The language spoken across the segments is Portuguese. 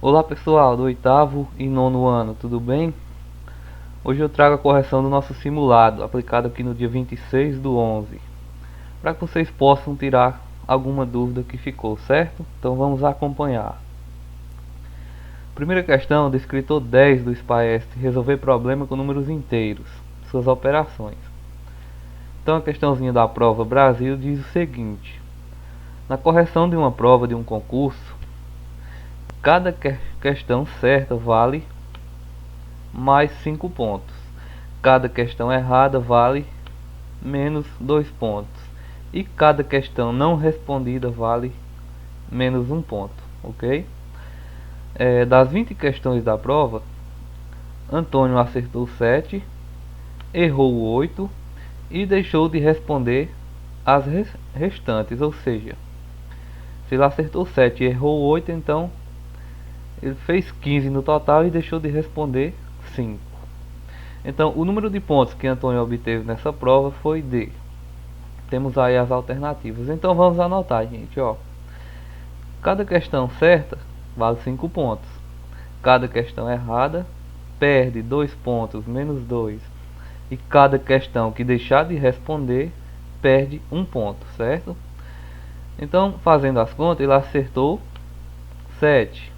Olá pessoal do oitavo e nono ano, tudo bem? Hoje eu trago a correção do nosso simulado, aplicado aqui no dia 26/11, para que vocês possam tirar alguma dúvida que ficou, certo? Então vamos acompanhar. Primeira questão, do escritor 10 do SPAEST, resolver problema com números inteiros, suas operações. Então a questãozinha da prova Brasil diz o seguinte: na correção de uma prova de um concurso, cada questão certa vale mais 5 pontos. Cada questão errada vale menos 2 pontos. E cada questão não respondida vale menos 1 ponto. Ok? Das 20 questões da prova, Antônio acertou 7, errou 8 e deixou de responder as restantes. Ou seja, se ele acertou 7 e errou 8, então ele fez 15 no total e deixou de responder 5. Então, o número de pontos que Antônio obteve nessa prova foi D. Temos aí as alternativas. Então, vamos anotar, gente. Ó. Cada questão certa vale 5 pontos. Cada questão errada perde 2 pontos, menos 2. E cada questão que deixar de responder perde 1 ponto, certo? Então, fazendo as contas, ele acertou 7.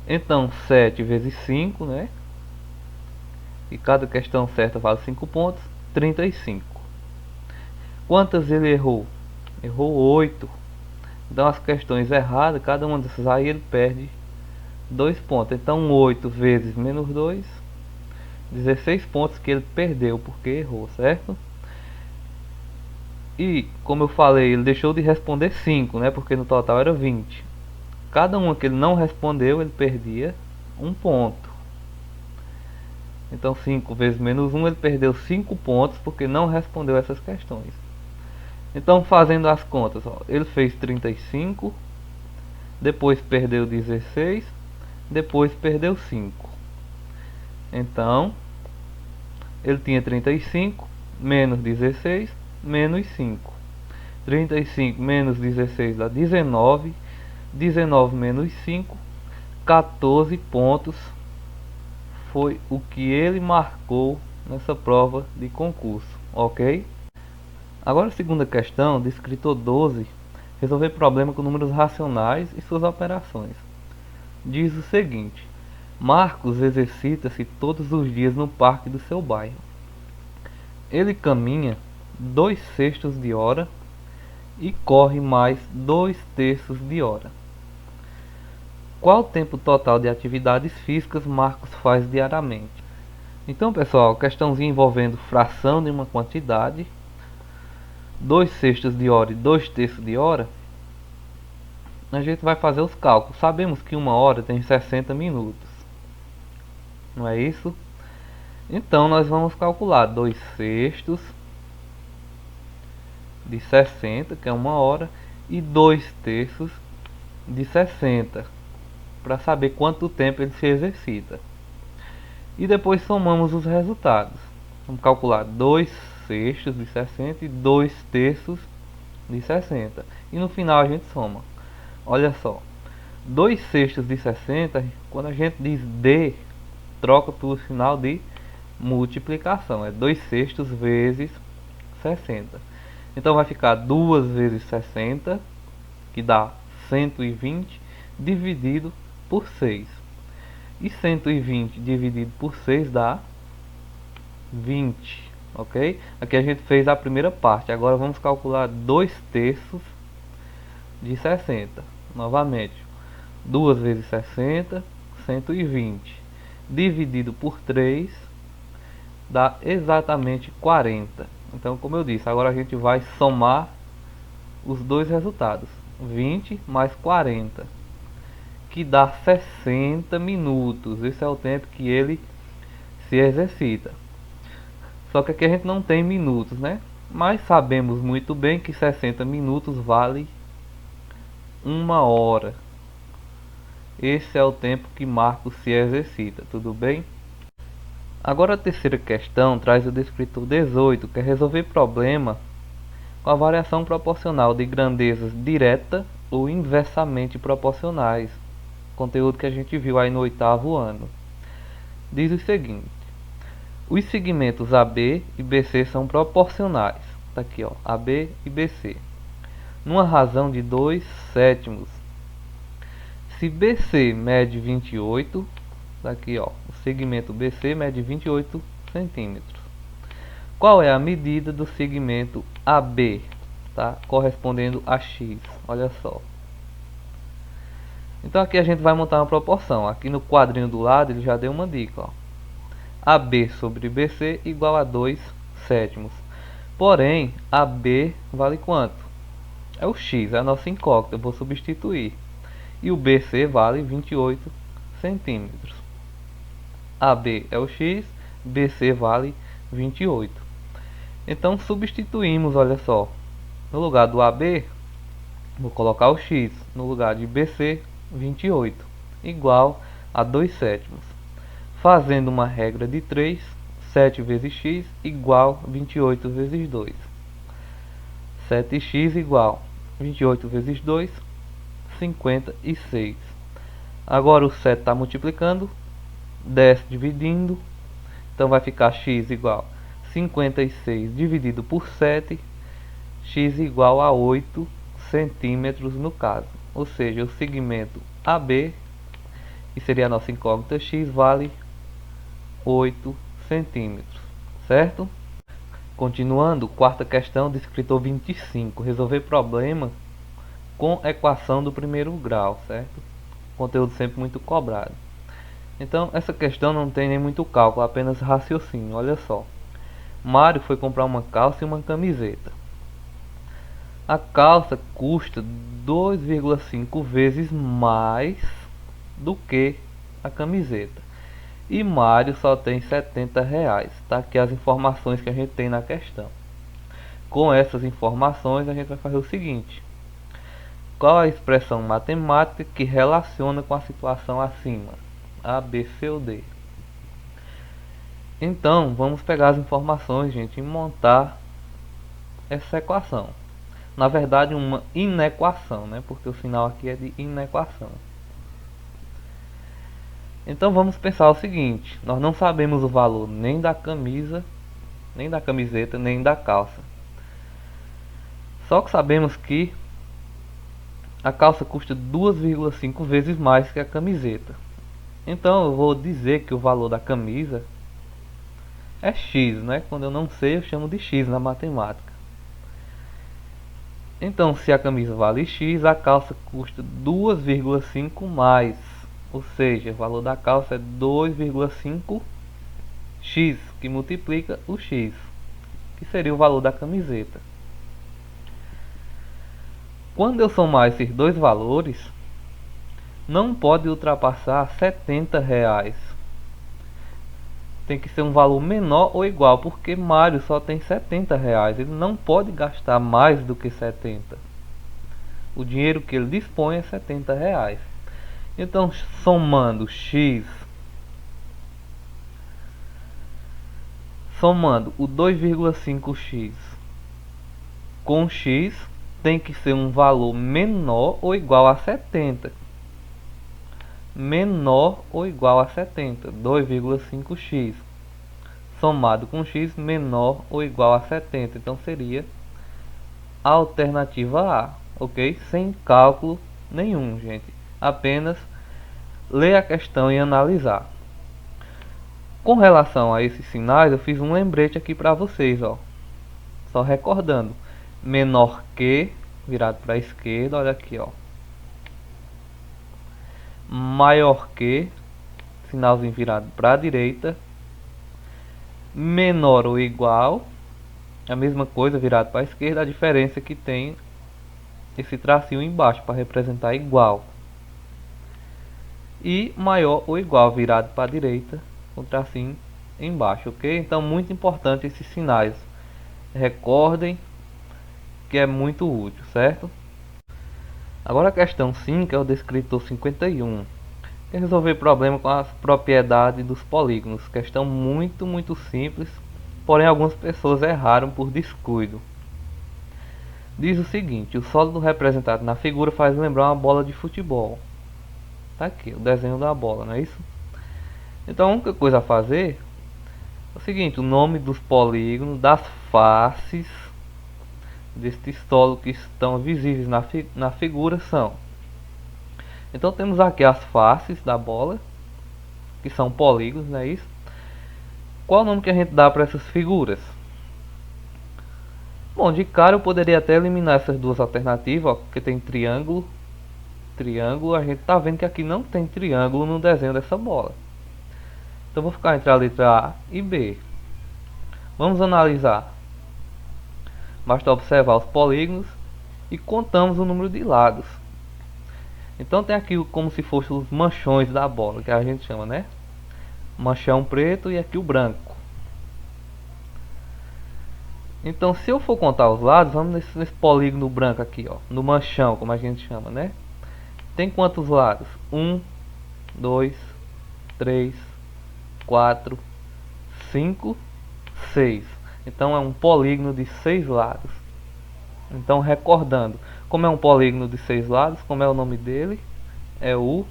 Então 7 vezes 5, né? E cada questão certa vale 5 pontos, 35. Quantas ele errou? Errou 8. Então as questões erradas, cada uma dessas aí ele perde 2 pontos. Então 8 vezes menos 2, 16 pontos que ele perdeu porque errou, certo? E como eu falei, ele deixou de responder 5, né? Porque no total era 20. Cada uma que ele não respondeu, ele perdia 1 ponto. Então 5 vezes menos 1, ele perdeu 5 pontos porque não respondeu essas questões. Então fazendo as contas, ó, ele fez 35, depois perdeu 16, depois perdeu 5. Então ele tinha 35 menos 16 menos 5. 35 menos 16 dá 19. 19 menos 5, 14 pontos foi o que ele marcou nessa prova de concurso, ok? Agora a segunda questão, do escritor 12, resolver problema com números racionais e suas operações. Diz o seguinte: Marcos exercita-se todos os dias no parque do seu bairro. Ele caminha 2/6 de hora e corre mais 2/3 de hora. Qual o tempo total de atividades físicas Marcos faz diariamente? Então, pessoal, questãozinha envolvendo fração de uma quantidade, 2/6 de hora e 2/3 de hora. A gente vai fazer os cálculos. Sabemos que uma hora tem 60 minutos, não é isso? Então nós vamos calcular 2/6 de 60, que é uma hora, e 2/3 de 60, para saber quanto tempo ele se exercita. E depois somamos os resultados. Vamos calcular 2/6 de 60 e 2/3 de 60. E no final a gente soma. Olha só, 2/6 de 60, quando a gente diz D, troca por sinal de multiplicação. É 2/6 vezes 60. Então vai ficar 2 vezes 60, que dá 120, dividido por 6. E 120 dividido por 6 dá 20, ok? Aqui a gente fez a primeira parte. Agora vamos calcular 2/3 de 60. Novamente, 2 vezes 60, 120. Dividido por 3 dá exatamente 40. Então, como eu disse, agora a gente vai somar os dois resultados. 20 mais 40, que dá 60 minutos. Esse é o tempo que ele se exercita. Só que aqui a gente não tem minutos, né? Mas sabemos muito bem que 60 minutos vale 1 hora. Esse é o tempo que Marcos se exercita, tudo bem? Agora a terceira questão traz o descritor 18, que é resolver problema com a variação proporcional de grandezas direta ou inversamente proporcionais, conteúdo que a gente viu aí no 8º ano. Diz o seguinte: os segmentos AB e BC são proporcionais. Tá aqui, ó, AB e BC, numa razão de 2/7. Se BC mede 28, tá aqui, ó, o segmento BC mede 28 centímetros. Qual é a medida do segmento AB, tá? Correspondendo a X. Olha só. Então aqui a gente vai montar uma proporção. Aqui no quadrinho do lado ele já deu uma dica, ó. AB sobre BC igual a 2/7. Porém, AB vale quanto? É o X, é a nossa incógnita, eu vou substituir. E o BC vale 28 centímetros. AB é o X, BC vale 28. Então substituímos, olha só. No lugar do AB, vou colocar o X. No lugar de BC, 28. Igual a 2/7. Fazendo uma regra de 3, 7 vezes x igual 28 vezes 2. 7x igual 28 vezes 2, 56. Agora o 7 está multiplicando, desce dividindo, então vai ficar x igual 56 dividido por 7, x igual a 8 centímetros no caso. Ou seja, o segmento AB, que seria a nossa incógnita x, vale 8 centímetros, certo? Continuando, quarta questão, descritor 25. Resolver problema com equação do primeiro grau, certo? Conteúdo sempre muito cobrado. Então, essa questão não tem nem muito cálculo, apenas raciocínio. Olha só. Mário foi comprar uma calça e uma camiseta. A calça custa 2,5 vezes mais do que a camiseta. E Mário só tem R$ 70. Tá aqui as informações que a gente tem na questão. Com essas informações a gente vai fazer o seguinte: qual a expressão matemática que relaciona com a situação acima? A, B, C ou D? Então vamos pegar as informações, gente, e montar essa equação. Na verdade, uma inequação, né? Porque o sinal aqui é de inequação. Então vamos pensar o seguinte: nós não sabemos o valor nem da camisa, nem da camiseta, nem da calça. Só que sabemos que a calça custa 2,5 vezes mais que a camiseta. Então eu vou dizer que o valor da camisa é X, né? Quando eu não sei, eu chamo de X na matemática. Então, se a camisa vale X, a calça custa 2,5 mais. Ou seja, o valor da calça é 2,5x, que multiplica o x, que seria o valor da camiseta. Quando eu somar esses dois valores, não pode ultrapassar R$ 70. Tem que ser um valor menor ou igual, porque Mário só tem R$ 70. Ele não pode gastar mais do que 70. O dinheiro que ele dispõe é R$ 70. Então, somando o 2,5x com x, tem que ser um valor menor ou igual a 70. Menor ou igual a 70. 2,5x somado com x menor ou igual a 70. Então seria a alternativa A, ok? Sem cálculo nenhum, gente. Apenas ler a questão e analisar. Com relação a esses sinais, eu fiz um lembrete aqui para vocês, ó. Só recordando: menor que virado para a esquerda, olha aqui, ó. Maior que, sinalzinho virado para a direita. Menor ou igual, a mesma coisa virado para a esquerda. A diferença é que tem esse tracinho embaixo para representar igual. E maior ou igual virado para a direita, com tracinho embaixo, ok? Então, muito importante esses sinais. Recordem que é muito útil, certo? Agora a questão 5 é o descritor 51. É resolver problema com as propriedades dos polígonos. Questão muito simples, porém algumas pessoas erraram por descuido. Diz o seguinte: o sólido representado na figura faz lembrar uma bola de futebol. Tá aqui, o desenho da bola, não é isso? Então a única coisa a fazer é o seguinte: o nome dos polígonos, das faces deste solo que estão visíveis na figura são. Então temos aqui as faces da bola, que são polígonos, não é isso? Qual o nome que a gente dá para essas figuras? Bom, de cara eu poderia até eliminar essas duas alternativas, ó, porque tem triângulo. Triângulo, a gente tá vendo que aqui não tem triângulo no desenho dessa bola. Então vou ficar entre a letra A e B. Vamos analisar. Basta observar os polígonos e contamos o número de lados. Então tem aqui como se fossem os manchões da bola, que a gente chama, né? Manchão preto e aqui o branco. Então se eu for contar os lados, vamos nesse polígono branco aqui, ó, no manchão, como a gente chama, né? Tem quantos lados? 1, 2, 3, 4, 5, 6. Então é um polígono de 6 lados. Então recordando, como é um polígono de 6 lados, como é o nome dele? É o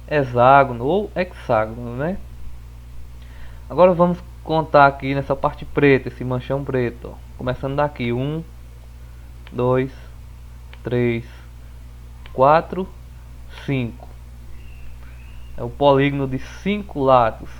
hexágono ou hexágono, né? Agora vamos contar aqui nessa parte preta, esse manchão preto, ó. Começando daqui: 1, 2, 3, 4, 5. É o polígono de 5 lados.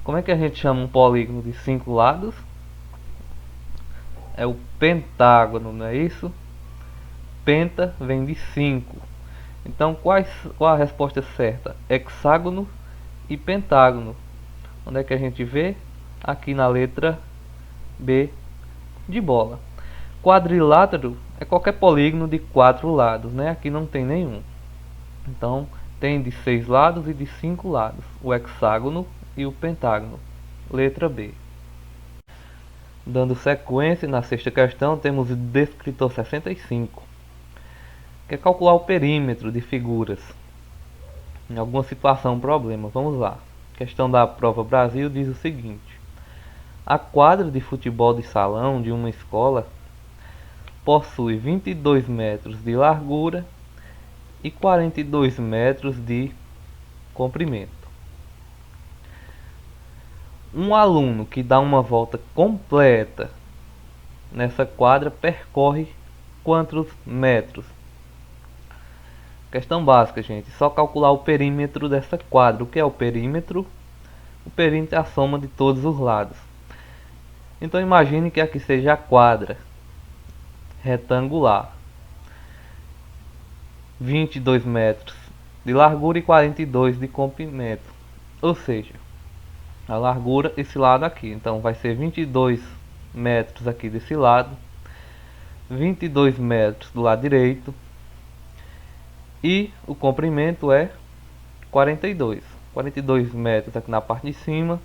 Como é que a gente chama um polígono de 5 lados? É o pentágono, não é isso? Penta vem de 5. Então qual a resposta certa? Hexágono e pentágono. Onde é que a gente vê? Aqui na letra B de bola. Quadrilátero é qualquer polígono de 4 lados, né? Aqui não tem nenhum. Então tem de 6 lados e de 5 lados, o hexágono e o pentágono. Letra B. Dando sequência, na sexta questão temos o descritor 65, que é calcular o perímetro de figuras em alguma situação, problema. Vamos lá. Questão da prova Brasil diz o seguinte: a quadra de futebol de salão de uma escola possui 22 metros de largura e 42 metros de comprimento. Um aluno que dá uma volta completa nessa quadra percorre quantos metros? Questão básica, gente. Só calcular o perímetro dessa quadra. O que é o perímetro? O perímetro é a soma de todos os lados. Então imagine que aqui seja a quadra retangular, 22 metros de largura e 42 de comprimento. Ou seja, a largura esse lado aqui, então vai ser 22 metros aqui desse lado, 22 metros do lado direito, e o comprimento é 42 metros aqui na parte de cima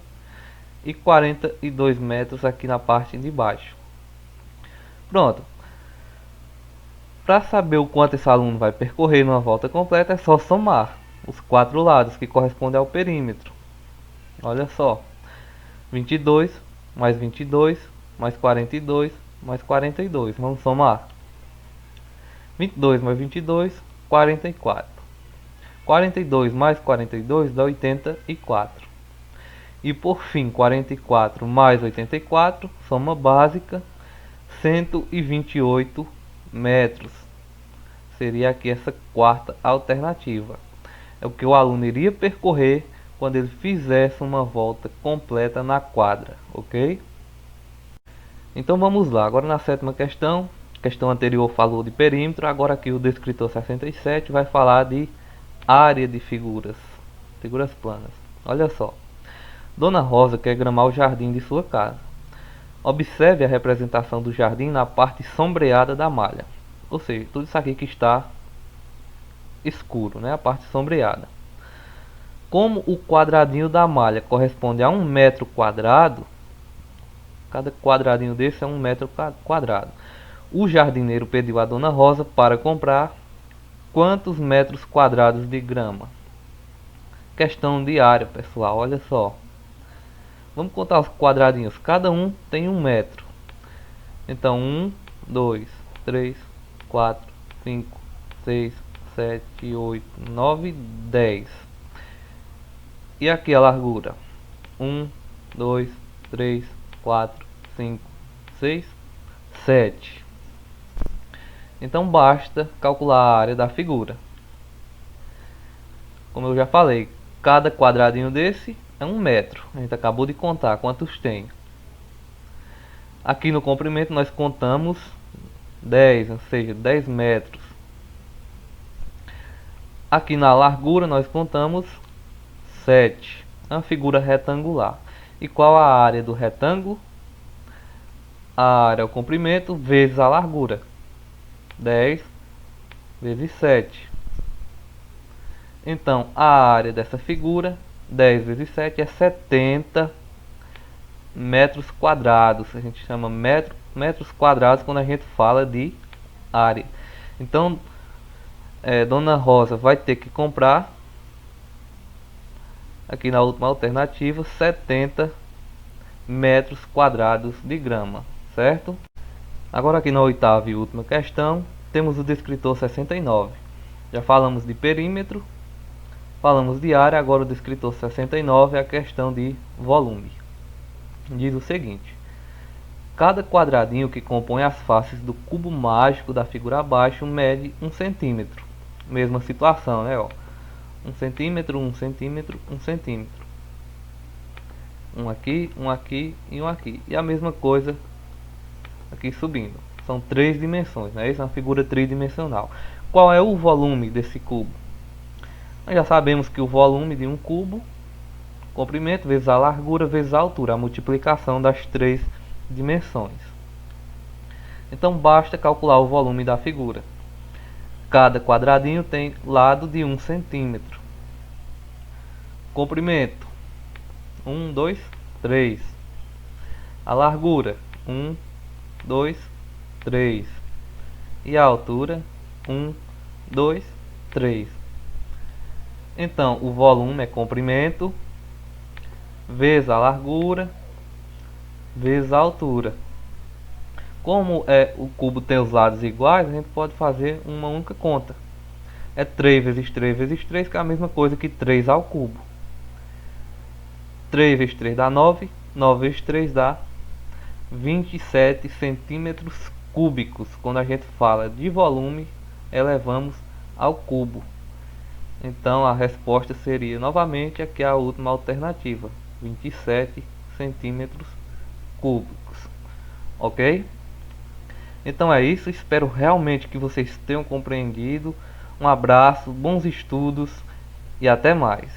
e 42 metros aqui na parte de baixo. Pronto. Para saber o quanto esse aluno vai percorrer numa volta completa, é só somar os 4 lados que correspondem ao perímetro. Olha só, 22 mais 22 mais 42 mais 42. Vamos somar. 22 mais 22, 44. 42 mais 42 dá 84. E por fim, 44 mais 84, soma básica, 128 metros. Seria aqui essa quarta alternativa. É o que o aluno iria percorrer quando ele fizesse uma volta completa na quadra, ok? Então vamos lá, agora na sétima questão. A questão anterior falou de perímetro, agora aqui o descritor 67 vai falar de área de figuras planas. Olha só. Dona Rosa quer gramar o jardim de sua casa. Observe a representação do jardim na parte sombreada da malha. Ou seja, tudo isso aqui que está escuro, né? A parte sombreada. Como o quadradinho da malha corresponde a 1 metro quadrado, cada quadradinho desse é 1 metro quadrado. O jardineiro pediu a Dona Rosa para comprar quantos metros quadrados de grama? Questão de área, pessoal, olha só. Vamos contar os quadradinhos, cada um tem 1 metro. Então 1, 2, 3, 4, 5, 6, 7, 8, 9, 10. E aqui a largura? 1, 2, 3, 4, 5, 6, 7. Então basta calcular a área da figura. Como eu já falei, cada quadradinho desse é 1 metro. A gente acabou de contar quantos tem. Aqui no comprimento nós contamos 10, ou seja, 10 metros. Aqui na largura nós contamos 7. É uma figura retangular. E qual a área do retângulo? A área é o comprimento vezes a largura. 10 vezes 7. Então a área dessa figura, 10 vezes 7, é 70 metros quadrados. A gente chama metros quadrados quando a gente fala de área. Então Dona Rosa vai ter que comprar, aqui na última alternativa, 70 metros quadrados de grama, certo? Agora aqui na oitava e última questão, temos o descritor 69. Já falamos de perímetro, falamos de área, agora o descritor 69 é a questão de volume. Diz o seguinte: cada quadradinho que compõe as faces do cubo mágico da figura abaixo mede 1 centímetro. Mesma situação, né? 1 centímetro, 1 centímetro, 1 centímetro. Um aqui e um aqui. E a mesma coisa aqui subindo. São 3 dimensões, né? Isso é uma figura tridimensional. Qual é o volume desse cubo? Nós já sabemos que o volume de um cubo, comprimento vezes a largura vezes a altura, a multiplicação das 3 dimensões. Então basta calcular o volume da figura. Cada quadradinho tem lado de 1 centímetro. Comprimento 1, 2, 3. A largura 1, 2, 3. E a altura 1, 2, 3. Então o volume é comprimento vezes a largura vezes a altura. Como o cubo tem os lados iguais, a gente pode fazer uma única conta. É 3 vezes 3 vezes 3, que é a mesma coisa que 3 ao cubo. 3 vezes 3 dá 9, 9 vezes 3 dá 27 centímetros cúbicos. Quando a gente fala de volume, elevamos ao cubo. Então a resposta seria novamente aqui a última alternativa, 27 centímetros cúbicos. Ok? Então é isso, espero realmente que vocês tenham compreendido. Um abraço, bons estudos e até mais.